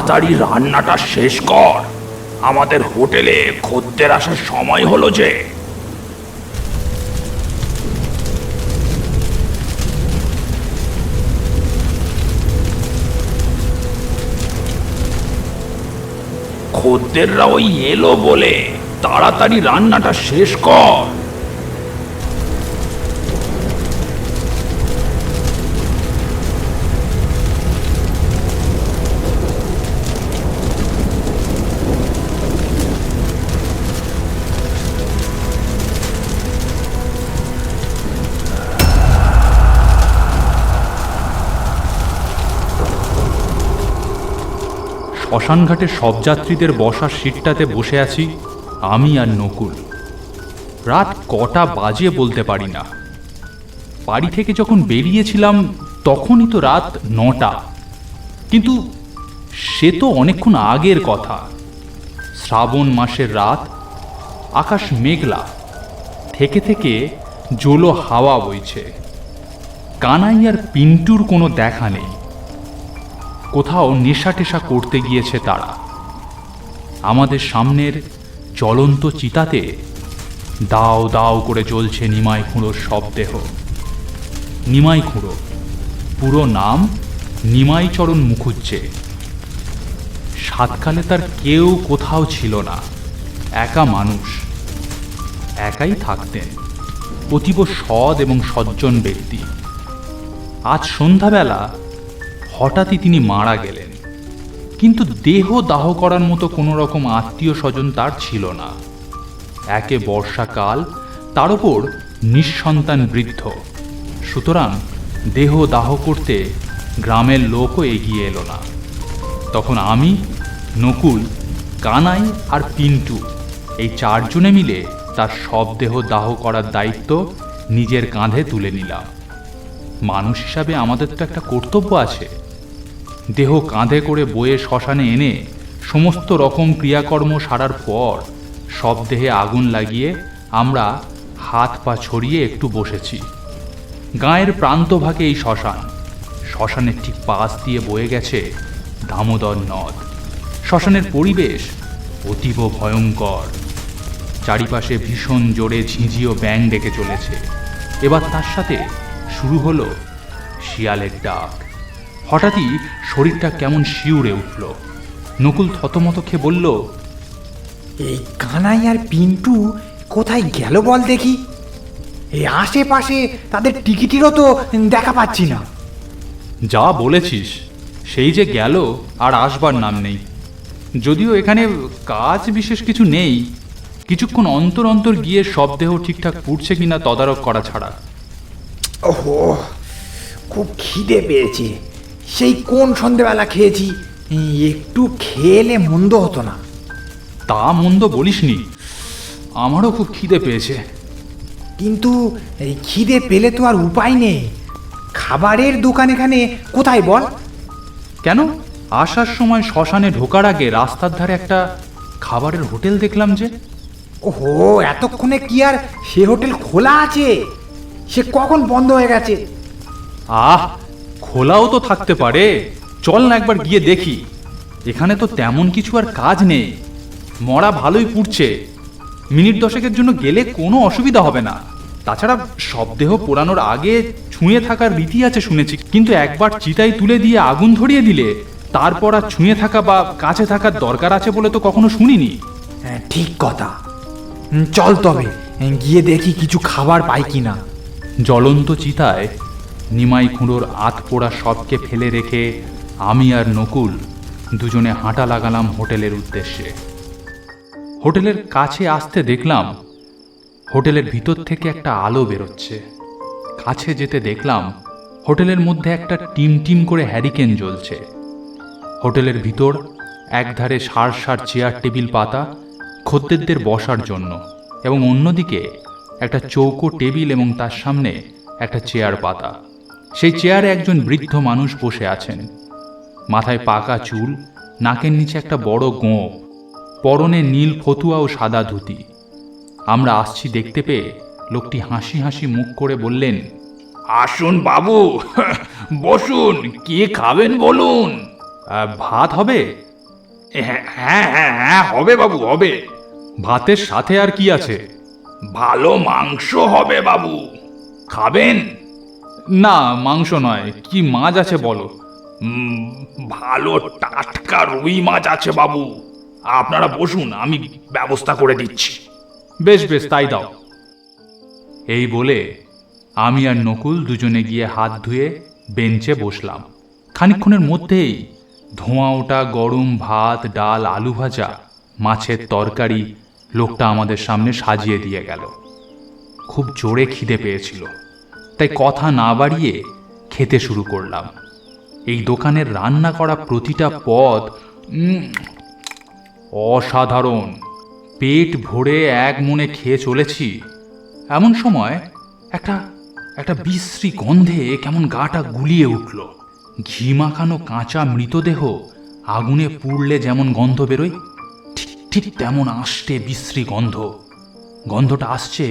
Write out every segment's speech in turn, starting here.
তাড়াতাড়ি রান্নাটা শেষ কর, আমাদের হোটেলে খদ্দের আসার সময় হলো যে। খদ্দেররা ওই এলো বলে তাড়াতাড়ি রান্নাটা শেষ কর। শ্মশানঘাটে সব যাত্রীদের বসার সিটটাতে বসে আছি আমি আর নকুল। রাত কটা বাজে বলতে পারি না। বাড়ি থেকে যখন বেরিয়েছিলাম তখনই তো রাত 9টা, কিন্তু সে তো অনেকক্ষণ আগের কথা। শ্রাবণ মাসের রাত, আকাশ মেঘলা, থেকে থেকে জোলো হাওয়া বইছে। কানাই আর পিন্টুর কোনো দেখা নেই, কোথাও নেশা টেশা করতে গিয়েছে তারা। আমাদের সামনের জ্বলন্ত চিতাতে দাও দাও করে জ্বলছে নিমাই খুঁড়োর শবদেহ। নিমাই খুঁড়ো, পুরো নাম নিমাইচরণ মুখুজ্জে। সাতকালে তার কেউ কোথাও ছিল না, একা মানুষ, একাই থাকতেন, অতীব সৎ এবং সজ্জন ব্যক্তি। আজ সন্ধ্যাবেলা হঠাৎই তিনি মারা গেলেন, কিন্তু দেহ দাহ করার মতো কোনো রকম আত্মীয় স্বজন তার ছিল না। একে বর্ষাকাল, তার উপর নিঃসন্তান বৃদ্ধ, সুতরাং দেহ দাহ করতে গ্রামের লোকও এগিয়ে এলো না। তখন আমি, নকুল, কানাই আর পিন্টু এই 4 জনে মিলে তার সব দেহ দাহ করার দায়িত্ব নিজের কাঁধে তুলে নিলাম। মানুষ হিসাবে আমাদের তো একটা কর্তব্য আছে। দেহ কাঁধে করে বয়ে শ্মশানে এনে সমস্ত রকম ক্রিয়াকর্ম সারার পর সব দেহে আগুন লাগিয়ে আমরা হাত পা ছড়িয়ে একটু বসেছি। গাঁয়ের প্রান্তভাগে এই শ্মশান। শ্মশানের ঠিক পাশ দিয়ে বয়ে গেছে দামোদর নদ। শ্মশানের পরিবেশ অতীব ভয়ঙ্কর। চারিপাশে ভীষণ জোরে ঝিঁঝিও ব্যাং ডেকে চলেছে। এবার তার সাথে শুরু হলো শিয়ালের ডাক। হঠাৎই শরীরটা কেমন শিউরে উঠল। নকুল থতমত খেয়ে বলল, এই কানাই আর পিন্টু কোথায় গেল বল দেখি? এই আশেপাশে তাদের টিকিটিরও তো দেখা পাচ্ছি না। যা বলেছিস, সেই যে গেল আর আসবার নাম নেই। যদিও এখানে কাজ বিশেষ কিছু নেই, কিছুক্ষণ অন্তর অন্তর গিয়ে সব দেহ ঠিকঠাক পুড়ছে কিনা তদারক করা ছাড়া। ওহো, খুব খিদে পেয়েছে। সেই কোন সন্ধেবেলা খেয়েছি, একটু খেলে মন্দ হতো না। তা মন্দ বলিসনি, আমারও খুব খিদে পেয়েছে। কিন্তু এই খিদে পেলে তো আর উপায় নেই। খাবারের দোকান এখানে কোথায় বল? কেন, আসার সময় শ্মশানে ঢোকার আগে রাস্তার ধারে একটা খাবারের হোটেল দেখলাম যে। ওহো, এতক্ষণে কি আর সে হোটেল খোলা আছে? সে কখন বন্ধ হয়ে গেছে? আহ, খোলাও তো থাকতে পারে। চল না একবার গিয়ে দেখি। এখানে তো তেমন কিছু আর কাজ নেই, মরা ভালোই পুড়ছে। মিনিট 10 জন্য গেলে কোনো অসুবিধা হবে না। তাছাড়া সব দেহ পোড়ানোর আগে ছুঁয়ে থাকার রীতি আছে শুনেছি, কিন্তু একবার চিতায় তুলে দিয়ে আগুন ধরিয়ে দিলে তারপর আর ছুঁয়ে থাকা বা কাছে থাকার দরকার আছে বলে তো কখনো শুনিনি। হ্যাঁ, ঠিক কথা। চল তবে গিয়ে দেখি কিছু খাবার পাই কিনা। জ্বলন্ত চিতায় নিমাই খুঁড়োর আত পোড়া সবকে ফেলে রেখে আমি আর নকুল দুজনে হাঁটা লাগালাম হোটেলের উদ্দেশ্যে। হোটেলের কাছে আসতে দেখলাম হোটেলের ভিতর থেকে একটা আলো বেরোচ্ছে। কাছে যেতে দেখলাম হোটেলের মধ্যে একটা টিম টিম করে হ্যারিকেন জ্বলছে। হোটেলের ভিতর একধারে সার সার চেয়ার টেবিল পাতা খদ্দেরদের বসার জন্য, এবং অন্যদিকে একটা চৌকো টেবিল এবং তার সামনে একটা চেয়ার পাতা। সেই চেয়ারে একজন বৃদ্ধ মানুষ বসে আছেন। মাথায় পাকা চুল, নাকের নিচে একটা বড় গোঁপ, পরনে নীল ফতুয়া ও সাদা ধুতি। আমরা আসছি দেখতে পেয়ে লোকটি হাসি হাসি মুখ করে বললেন, আসুন বাবু, বসুন, কি খাবেন বলুন। ভাত হবে, হ্যাঁ হ্যাঁ হ্যাঁ হ্যাঁ, হবে বাবু, হবে। ভাতের সাথে আর কি আছে? ভালো মাংস হবে বাবু, খাবেন? না, মাংস নয়, কি মাছ আছে বলো। উম, ভালো টাটকা রুই মাছ আছে বাবু, আপনারা বসুন, আমি ব্যবস্থা করে দিচ্ছি। বেশ বেশ, তাই দাও। এই বলে আমি আর নকুল দুজনে গিয়ে হাত ধুয়ে বেঞ্চে বসলাম। খানিকক্ষণের মধ্যেই ধোঁয়া ওঠা গরম ভাত, ডাল, আলু ভাজা, মাছের তরকারি লোকটা আমাদের সামনে সাজিয়ে দিয়ে গেল। খুব জোরে খিদে পেয়েছিল, তাই কথা না বাড়িয়ে খেতে শুরু করলাম। এই দোকানের রান্না করা প্রতিটা পদ অসাধারণ। পেট ভরে এক মনে খেয়ে চলেছি, এমন সময় একটা একটা বিশ্রী গন্ধে কেমন গাটা গুলিয়ে উঠল। ঘি মাখানো কাঁচা মৃতদেহ আগুনে পুড়লে যেমন গন্ধ বেরোয়, ঠিক ঠিক তেমন আষ্টে বিশ্রী গন্ধ। গন্ধটা আসছে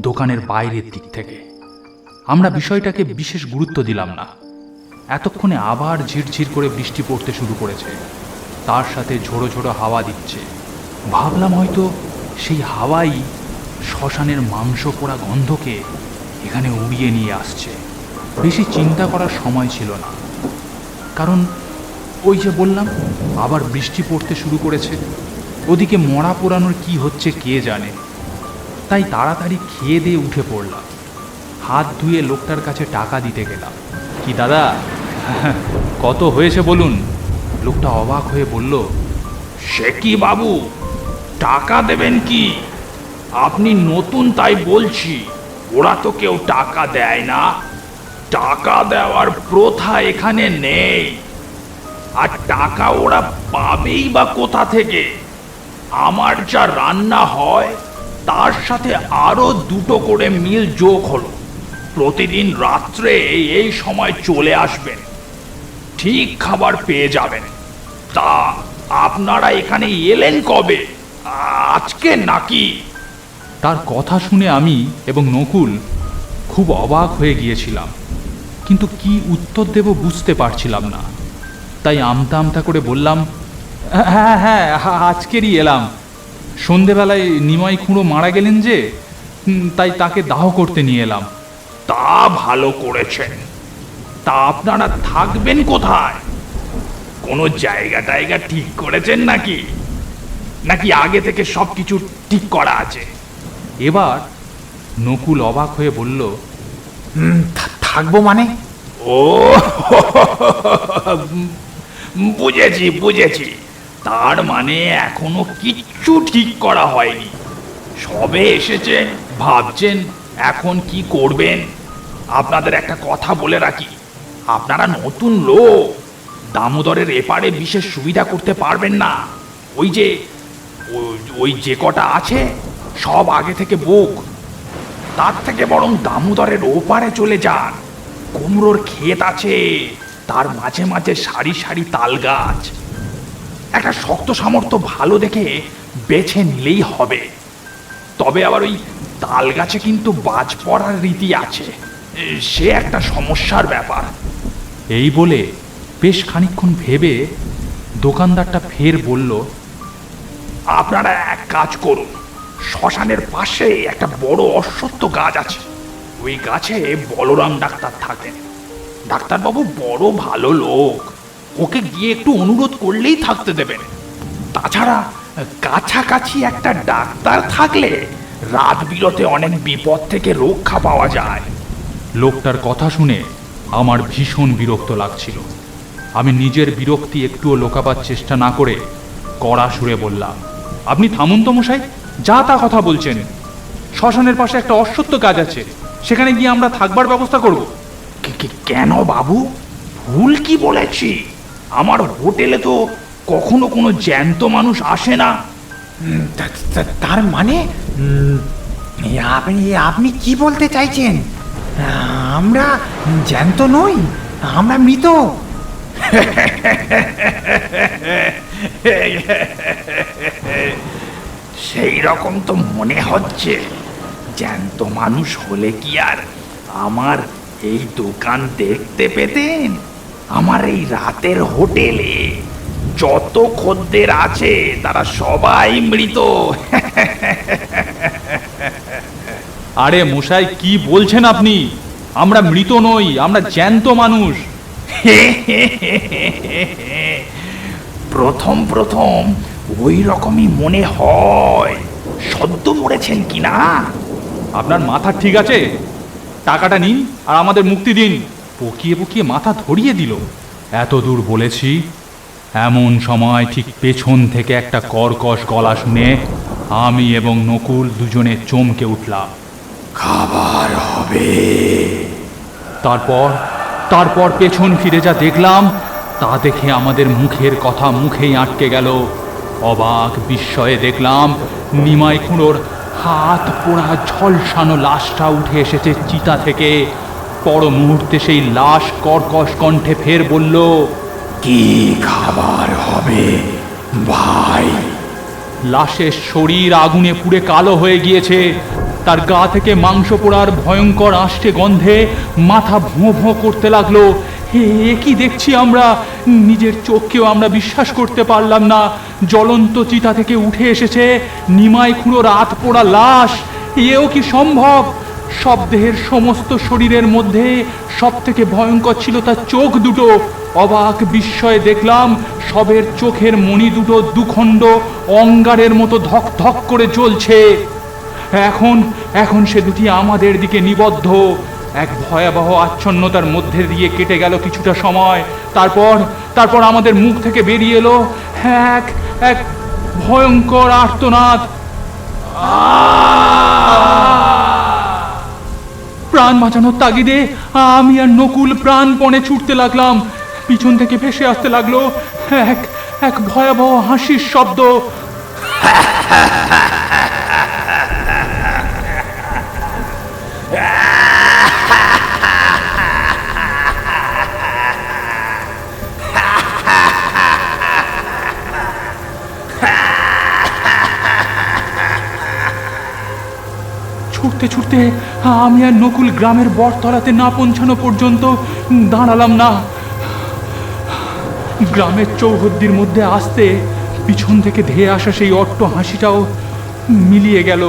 দোকানের বাইরের দিক থেকে। আমরা বিষয়টাকে বিশেষ গুরুত্ব দিলাম না। এতক্ষণে আবার ঝিরঝির করে বৃষ্টি পড়তে শুরু করেছে, তার সাথে ঝোড়ো ঝোড়ো হাওয়া দিচ্ছে। ভাবলাম হয়তো সেই হাওয়াই শ্মশানের মাংস পোড়া গন্ধকে এখানে উড়িয়ে নিয়ে আসছে। বেশি চিন্তা করার সময় ছিল না, কারণ ওই যে বললাম আবার বৃষ্টি পড়তে শুরু করেছে। ওদিকে মরা পোড়ানোর কি হচ্ছে কে জানে। তাই তাড়াতাড়ি খেয়ে দিয়ে উঠে পড়লাম। হাত ধুয়ে লোকটার কাছে টাকা দিতে গেলাম। কি দাদা, কত হয়েছে বলুন? লোকটা অবাক হয়ে বলল, সে কি বাবু, টাকা দেবেন কি? আপনি নতুন তাই বলছি, ওরা তো কেউ টাকা দেয় না। টাকা দেওয়ার প্রথা এখানে নেই। আর টাকা ওরা পাবেই বা কোথা থেকে? আমার যা রান্না হয় তার সাথে আরো দুটো করে মিল যোগ হলো। প্রতিদিন রাত্রে এই সময় চলে আসবেন, ঠিক খাবার পেয়ে যাবেন। তা আপনারা এখানে এলেন কবে? আজকে নাকি? তার কথা শুনে আমি এবং নকুল খুব অবাক হয়ে গিয়েছিলাম, কিন্তু কি উত্তর দেব বুঝতে পারছিলাম না। তাই আমতা আমতা করে বললাম, হ্যাঁ হ্যাঁ, আজকেরই এলাম। সন্ধেবেলায় নিমাই খুঁড়ো মারা গেলেন যে, তাই তাকে দাহ করতে নিয়ে এলাম। তা ভালো করেছেন। তা আপনারা থাকবেন কোথায়? কোনো জায়গা টায়গা ঠিক করেছেন নাকি? নাকি আগে থেকে সবকিছু ঠিক করা আছে? এবার নকুল অবাক হয়ে বলল, থাকবো মানে? ও বুঝেছি বুঝেছি, তার মানে এখনো কিচ্ছু ঠিক করা হয়নি, সবে এসেছে, ভাবছেন এখন কি করবেন। আপনাদের একটা কথা বলে রাখি, আপনারা নতুন লোক, দামোদরের এপারে বিশেষ সুবিধা করতে পারবেন না। ওই যে কটা আছে সব আগে থেকে বুক। তার থেকে বরং দামোদরের ওপারে চলে যান। কুমড়োর ক্ষেত আছে, তার মাঝে মাঝে সারি সারি তাল গাছ। একটা শক্ত সামর্থ্য ভালো দেখে বেছে নিলেই হবে। তবে আবার ওই তাল গাছে কিন্তু বাজ পড়ার রীতি আছে, সে একটা সমস্যার ব্যাপার। এই বলে বেশ খানিকক্ষণ ভেবে দোকানদারটা ফের বলল, আপনারা এক কাজ করুন, শ্মশানের পাশে একটা বড় অশ্বত্থ গাছ আছে, ওই গাছে বলরাম ডাক্তার থাকেন। ডাক্তারবাবু বড় ভালো লোক, ওকে গিয়ে একটু অনুরোধ করলেই থাকতে দেবেন। তাছাড়া কাছাকাছি একটা ডাক্তার থাকলে রাত বিরতে অনেক বিপদ থেকে রক্ষা পাওয়া যায়। লোকটার কথা শুনে আমার ভীষণ বিরক্ত লাগছিল। আমি নিজের বিরক্তি একটুও লোকাবার চেষ্টা না করে কড়া সুরে বললাম, আপনি থামুন তো মশাই, যা তা কথা বলছেন। শ্মশানের পাশে একটা অশ্বত্থ গাছ আছে, সেখানে গিয়ে আমরা থাকবার ব্যবস্থা করব। কেন বাবু, ভুল কি বলেছি? আমার হোটেলে তো কখনো কোনো জ্যান্ত মানুষ আসে না। তার মানে আপনি আপনি কি বলতে চাইছেন? আমরা জ্যান্ত নই, আমরা মৃত। সেই রকম তো মনে হচ্ছে। জ্যান্ত মানুষ হলে কি আর আমার এই দোকান দেখতে পেতেন? আমার এই রাতের হোটেলে যত খদ্দের আছে তারা সবাই মৃত। আরে মশাই, কি বলছেন আপনি? আমরা মৃত নই, আমরা জ্যান্ত মানুষ। প্রথম প্রথম ওই রকমই মনে হয়। সদ্য মরেছেন কিনা? আপনার মাথা ঠিক আছে? টাকাটা নিন আর আমাদের মুক্তি দিন। পকিয়ে পকিয়ে মাথা ধরিয়ে দিল। এত দূর বলেছি, এমন সময় ঠিক পেছন থেকে একটা কর্কশ গলা শুনে আমি এবং নকুল দুজনে চমকে উঠলাম। খাবার হবে। তারপর পেছন ফিরে যা দেখলাম তা দেখে আমাদের মুখের কথা মুখেই আটকে গেল। অবাক বিস্ময়ে দেখলাম নিমাই খুঁড়োর হাত পোড়া ঝলসানো লাশটা উঠে এসেছে চিতা থেকে। পর মুহূর্তে সেই লাশ কর্কশ কণ্ঠে ফের বলল, কি খাবার হবে ভাই? লাশের শরীর আগুনে পুড়ে কালো হয়ে গিয়েছে। তার গা থেকে মাংস পোড়ার ভয়ঙ্কর আষ্টে গন্ধে মাথা ভোঁ ভোঁ করতে লাগলো। এ কি দেখছি আমরা! নিজের চোখকেও আমরা বিশ্বাস করতে পারলাম না। জ্বলন্ত চিতা থেকে উঠে এসেছে নিমাই খুঁড়োর রাত পোড়া লাশ। এও কি সম্ভব? শবদেহের সমস্ত শরীরের মধ্যে সব থেকে ভয়ঙ্কর ছিল তার চোখ দুটো। অবাক বিস্ময়ে দেখলাম সবের চোখের মণি দুটো দুখণ্ড অঙ্গারের মতো ধক ধক করে জ্বলছে। এখন সে দুটি আমাদের দিকে নিবদ্ধ। এক ভয়াবহ আচ্ছন্নতার মধ্যে দিয়ে কেটে গেল কিছুটা সময়। তারপর আমাদের মুখ থেকে বেরিয়ে এলো এক ভয়ঙ্কর আর্তনাদ। প্রাণ বাঁচানোর তাগিদে আমি আর নকুল প্রাণপণে ছুটতে লাগলাম। পিছন থেকে ভেসে আসতে লাগলো এক ভয়াবহ হাসির শব্দ। ছুটতে আমি আর নকুল গ্রামের বটতলাতে না পৌঁছানো পর্যন্ত দাঁড়ালাম না। গ্রামের চৌহদ্দির মধ্যে আসতে পিছন থেকে ধেয়ে আসা সেই অট্ট হাসিটাও মিলিয়ে গেল।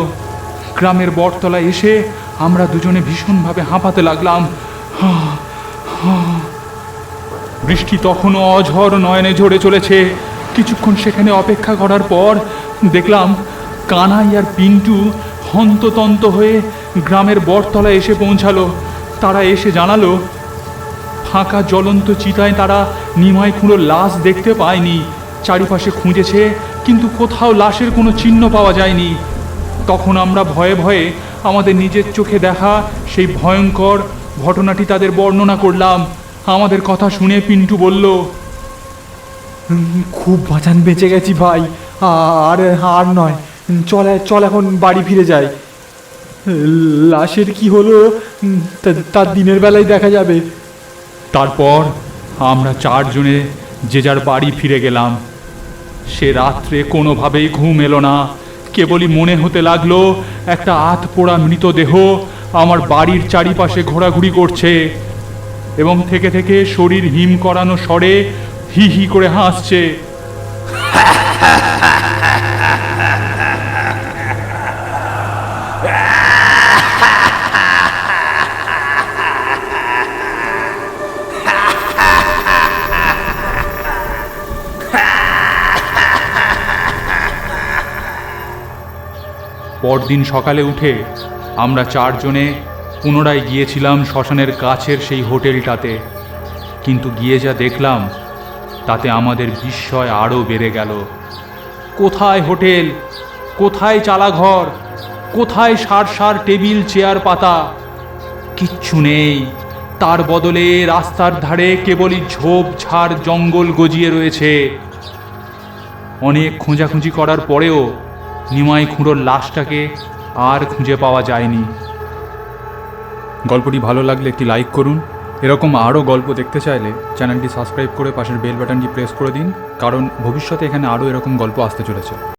গ্রামের বটতলায় এসে আমরা দুজনে ভীষণভাবে হাঁপাতে লাগলাম। বৃষ্টি তখনও অঝড় নয়নে ঝরে চলেছে। কিছুক্ষণ সেখানে অপেক্ষা করার পর দেখলাম কানাই আর পিন্টু হন্ততন্ত হয়ে গ্রামের বটতলায় এসে পৌঁছালো। তারা এসে জানালো ফাঁকা জ্বলন্ত চিতায় তারা নিমাই খুঁড়োর লাশ দেখতে পায়নি। চারিপাশে খুঁজেছে, কিন্তু কোথাও লাশের কোনো চিহ্ন পাওয়া যায়নি। তখন আমরা ভয়ে ভয়ে আমাদের নিজের চোখে দেখা সেই ভয়ঙ্কর ঘটনাটি তাদের বর্ণনা করলাম। আমাদের কথা শুনে পিন্টু বলল, খুব বাঁচান বেঁচে গেছি ভাই। আর নয়, চল এখন বাড়ি ফিরে যাই। লাশের কি হলো তার দিনের বেলায় দেখা যাবে। তারপর আমরা চারজনে যে যার বাড়ি ফিরে গেলাম। সে রাত্রে কোনোভাবেই ঘুম এলো না। কেবলই মনে হতে লাগলো একটা আধ পোড়া মৃতদেহ আমার বাড়ির চারিপাশে ঘোরাঘুরি করছে এবং থেকে থেকে শরীর হিম করানো স্বরে হি হি করে হাসছে। পরদিন সকালে উঠে আমরা চারজনে পুনরায় গিয়েছিলাম শ্মশানের কাছের সেই হোটেলটাতে। কিন্তু গিয়ে যা দেখলাম তাতে আমাদের বিস্ময় আরও বেড়ে গেল। কোথায় হোটেল, কোথায় চালাঘর, কোথায় সার টেবিল চেয়ার পাতা? কিচ্ছু নেই। তার বদলে রাস্তার ধারে কেবলই ঝোপঝাড় জঙ্গল গজিয়ে রয়েছে। অনেক খোঁজাখুঁজি করার পরেও নিমাই খুঁড়োর লাশটাকে আর খুঁজে পাওয়া যায়নি। গল্পটি ভালো লাগলে একটি লাইক করুন। এরকম আরও গল্প দেখতে চাইলে চ্যানেলটি সাবস্ক্রাইব করে পাশের বেল বাটনটি প্রেস করে দিন, কারণ ভবিষ্যতে এখানে আরও এরকম গল্প আসতে চলেছে।